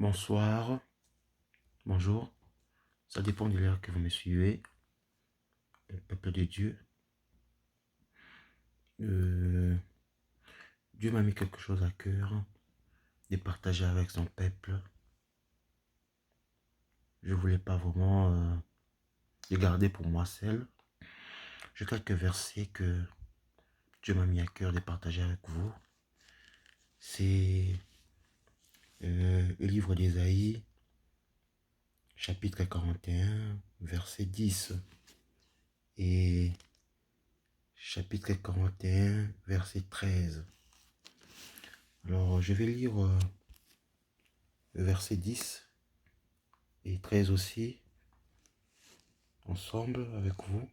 Bonsoir, bonjour, ça dépend de l'heure que vous me suivez, peuple de Dieu. Euh, Dieu m'a mis quelque chose à cœur de partager avec son peuple. Je voulais pas vraiment les garder pour moi seul. J'ai quelques versets que Dieu m'a mis à cœur de partager avec vous. C'est le livre d'Ésaïe, chapitre 41, verset 10. Et chapitre 41, verset 13. Alors, je vais lire le verset 10 et 13 aussi, ensemble avec vous.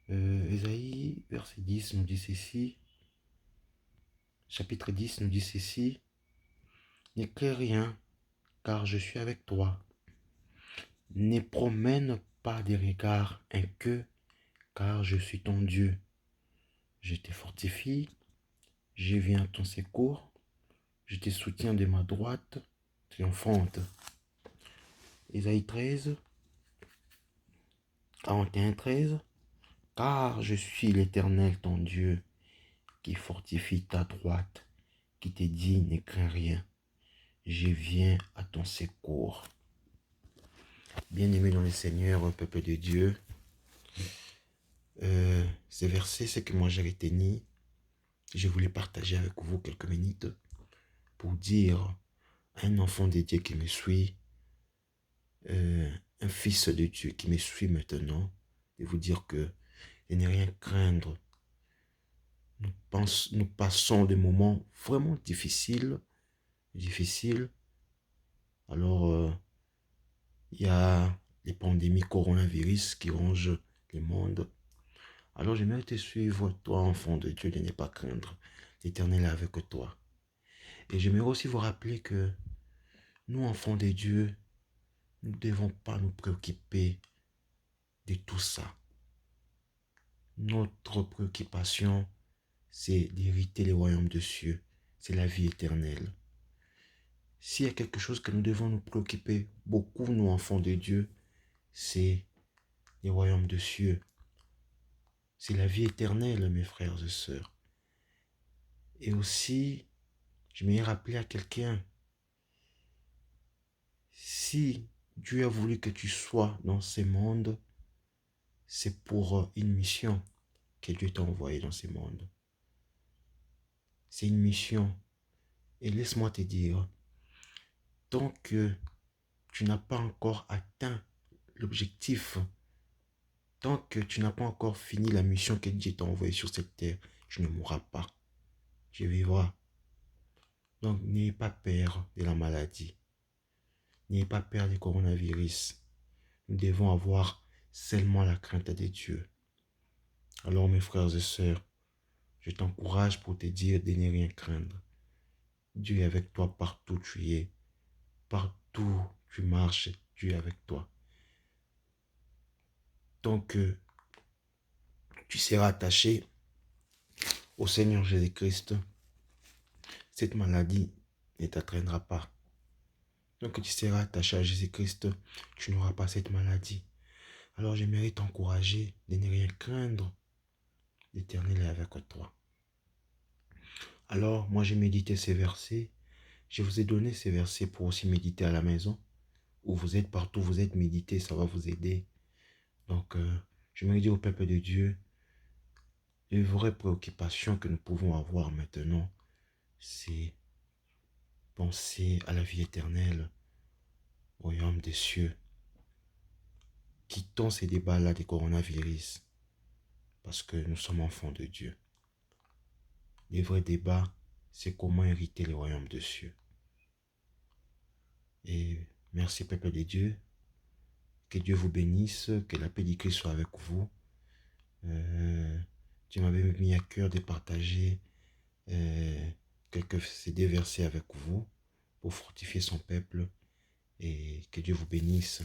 Ésaïe, verset 10 nous dit ceci, chapitre 10 nous dit ceci, « Ne crains rien, car je suis avec toi. Ne promène pas des regards inquiets, car je suis ton Dieu. Je te fortifie, je viens à ton secours, je te soutiens de ma droite triomphante. » Ésaïe 13, 41, 13. Car je suis l'Éternel ton Dieu, qui fortifie ta droite, qui te dit ne crains rien. Je viens à ton secours. Bien-aimé dans le Seigneur, peuple de Dieu, ces versets, c'est que moi j'ai retenu. Je voulais partager avec vous quelques minutes pour dire à un enfant de Dieu qui me suit, un fils de Dieu qui me suit maintenant, de vous dire que de ne rien craindre. Nous passons des moments vraiment difficiles. Alors, il y a les pandémies coronavirus qui rongent le monde. Alors, j'aimerais te suivre, toi, enfant de Dieu, de ne pas craindre. L'Éternel est avec toi. Et j'aimerais aussi vous rappeler que nous, enfants de Dieu, nous ne devons pas nous préoccuper de tout ça. Notre préoccupation, c'est d'hériter les royaumes des cieux. C'est la vie éternelle. S'il y a quelque chose que nous devons nous préoccuper beaucoup, nous, enfants de Dieu, c'est les royaumes des cieux. C'est la vie éternelle, mes frères et sœurs. Et aussi, je m'ai rappelé à quelqu'un, si Dieu a voulu que tu sois dans ce monde, c'est pour une mission que Dieu t'a envoyé dans ce monde. C'est une mission. Et laisse-moi te dire, tant que tu n'as pas encore atteint l'objectif, tant que tu n'as pas encore fini la mission que Dieu t'a envoyée sur cette terre, tu ne mourras pas. Tu vivras. Donc, n'ayez pas peur de la maladie. N'ayez pas peur du coronavirus. Nous devons avoir seulement la crainte de Dieu. Alors, mes frères et sœurs, je t'encourage pour te dire de ne rien craindre. Dieu est avec toi partout où tu es. Partout où tu marches, Dieu est avec toi. Tant que tu seras attaché au Seigneur Jésus-Christ, cette maladie ne t'atteindra pas. Tant que tu seras attaché à Jésus-Christ, tu n'auras pas cette maladie. Alors j'aimerais t'encourager de ne rien craindre. L'Éternel est avec toi. Alors, moi j'ai médité ces versets. Je vous ai donné ces versets pour aussi méditer à la maison. Où vous êtes, partout où vous êtes, méditer, ça va vous aider. Donc, je me dis au peuple de Dieu, les vraies préoccupations que nous pouvons avoir maintenant, c'est penser à la vie éternelle, au royaume des cieux. Quittons ces débats-là des coronavirus, parce que nous sommes enfants de Dieu. Les vrais débats, c'est comment hériter le royaume des cieux. Et merci peuple de Dieu, que Dieu vous bénisse, que la paix de Christ soit avec vous. Dieu m'avait mis à cœur de partager ces deux versets avec vous pour fortifier son peuple et que Dieu vous bénisse.